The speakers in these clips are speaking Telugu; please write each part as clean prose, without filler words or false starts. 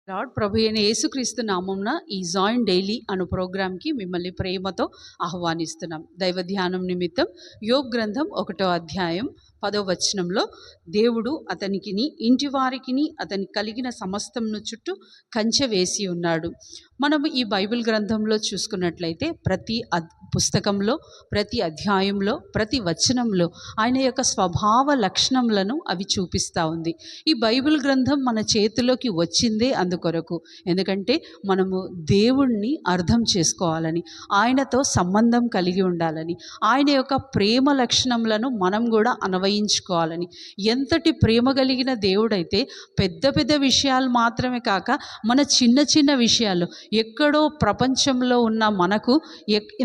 లార్డ్ ప్రభు అయిన యేసుక్రీస్తు నామంన ఈ జాయిన్ డైలీ అను ప్రోగ్రాంకి మిమ్మల్ని ప్రేమతో ఆహ్వానిస్తున్నాం. దైవ ధ్యానం నిమిత్తం యోబ్ గ్రంథం 1వ అధ్యాయం 10వ వచనంలో దేవుడు అతనికిని ఇంటి వారికిని అతనికి కలిగిన సమస్తమును చుట్టూ కంచె వేసి ఉన్నాడు. మనము ఈ బైబిల్ గ్రంథంలో చూసుకున్నట్లయితే ప్రతి పుస్తకంలో, ప్రతి అధ్యాయంలో, ప్రతి వచనంలో ఆయన యొక్క స్వభావ లక్షణములను అవి చూపిస్తూ ఉంది. ఈ బైబిల్ గ్రంథం మన చేతిలోకి వచ్చిందే అందుకొరకు, ఎందుకంటే మనము దేవుణ్ణి అర్థం చేసుకోవాలని, ఆయనతో సంబంధం కలిగి ఉండాలని, ఆయన యొక్క ప్రేమ లక్షణములను మనం కూడా అన్వయించుకోవాలని. ఎంతటి ప్రేమ కలిగిన దేవుడైతే పెద్ద పెద్ద విషయాలు మాత్రమే కాక మన చిన్న చిన్న విషయాలు, ఎక్కడో ప్రపంచంలో ఉన్న మనకు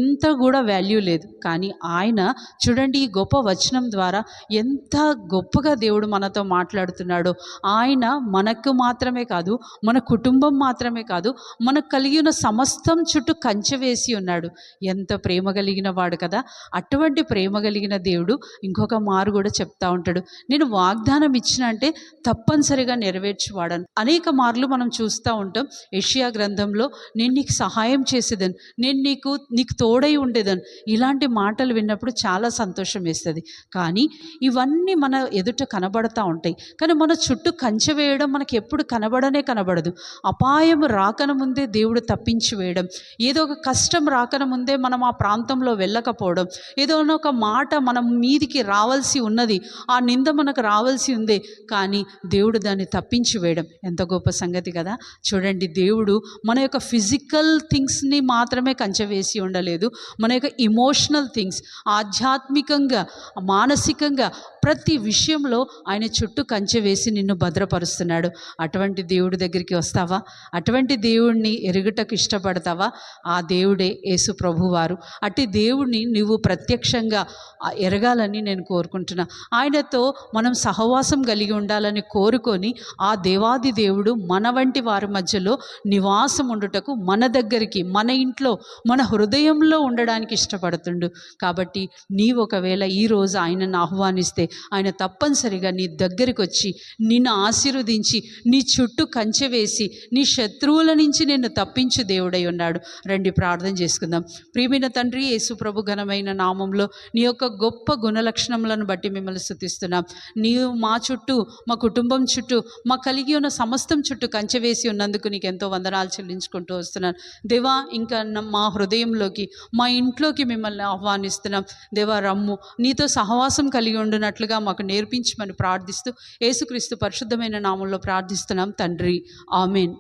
ఎంత కూడా వాల్యూ లేదు, కానీ ఆయన చూడండి ఈ గొప్ప వచనం ద్వారా ఎంత గొప్పగా దేవుడు మనతో మాట్లాడుతున్నాడో. ఆయన మనకు మాత్రమే కాదు, మన కుటుంబం మాత్రమే కాదు, మనకు కలిగిన సమస్తం చుట్టూ కంచె వేసి ఉన్నాడు. ఎంత ప్రేమ కలిగిన వాడు కదా. అటువంటి ప్రేమ కలిగిన దేవుడు ఇంకొక మారు కూడా చెప్తా ఉంటాడు, నేను వాగ్దానం ఇచ్చిన అంటే తప్పనిసరిగా నెరవేర్చువాడని. అనేక మార్లు మనం చూస్తూ ఉంటాం యెషయా గ్రంథంలో, నేను నీకు సహాయం చేసేదని, నేను నీకు తోడై ఉండేదని. ఇలాంటి మాటలు విన్నప్పుడు చాలా సంతోషం వేస్తుంది. కానీ ఇవన్నీ మన ఎదుట కనబడతా ఉంటాయి, కానీ మన చుట్టూ కంచె వేయడం మనకి ఎప్పుడు కనబడదు. అపాయం రాకన ముందే దేవుడు తప్పించి వేయడం, ఏదో ఒక కష్టం రాకన ముందే మనం ఆ ప్రాంతంలో వెళ్ళకపోవడం, ఏదో ఒక మాట మనం మీదికి రావాల్సి ఉన్నది, ఆ నింద మనకు రావాల్సి ఉంది, కానీ దేవుడు దాన్ని తప్పించి వేయడం ఎంత గొప్ప సంగతి కదా. చూడండి, దేవుడు మన యొక్క ఫిజికల్ థింగ్స్ని మాత్రమే కంచె వేసి ఉండలేదు, మన యొక్క ఇమోషనల్ థింగ్స్, ఆధ్యాత్మికంగా, మానసికంగా ప్రతి విషయంలో ఆయన చుట్టూ కంచె వేసి నిన్ను భద్రపరుస్తున్నాడు. అటువంటి దేవుడి దగ్గరికి వస్తావా? అటువంటి దేవుడిని ఎరుగుటకు ఇష్టపడతావా? ఆ దేవుడే యేసు ప్రభువారు. అట్టి దేవుడిని నువ్వు ప్రత్యక్షంగా ఎరగాలని నేను కోరుకుంటున్నా. ఆయనతో మనం సహవాసం కలిగి ఉండాలని కోరుకొని ఆ దేవాది దేవుడు మన వంటి వారి మధ్యలో నివాసం ఉండుటకు, మన దగ్గరికి, మన ఇంట్లో, మన హృదయంలో ఉండడానికి ఇష్టపడుతుండు. కాబట్టి నీవు ఒకవేళ ఈరోజు ఆయనను ఆహ్వానిస్తే ఆయన తప్పనిసరిగా నీ దగ్గరికి వచ్చి నిన్ను ఆశీర్వదించి నీ చుట్టూ కంచె వేసి నీ శత్రువుల నుంచి నిన్ను తప్పించు దేవుడై ఉన్నాడు. రండి ప్రార్థన చేసుకుందాం. ప్రియమైన తండ్రి, యేసు ప్రభు ఘనమైన నామంలో నీ యొక్క గొప్ప గుణలక్షణములను బట్టి మిమ్మల్ని స్తుతిస్తున్నాం. నీవు మా చుట్టూ, మా కుటుంబం చుట్టూ, మా కలిగి ఉన్న సమస్తం చుట్టూ కంచె వేసి ఉన్నందుకు నీకు ఎంతో వందనాలు చెల్లించుకుంటూ వస్తున్నాను దేవా. ఇంకా మా హృదయంలోకి, మా ఇంట్లోకి మిమ్మల్ని ఆహ్వానిస్తున్నాం దేవా. రమ్ము, నీతో సహవాసం కలిగి ఉండునట్లుగా మాకు నేర్పించమని ప్రార్థిస్తూ యేసుక్రీస్తు పరిశుద్ధమైన నామంలో ప్రార్థిస్తున్నాం తండ్రి. ఆమేన్.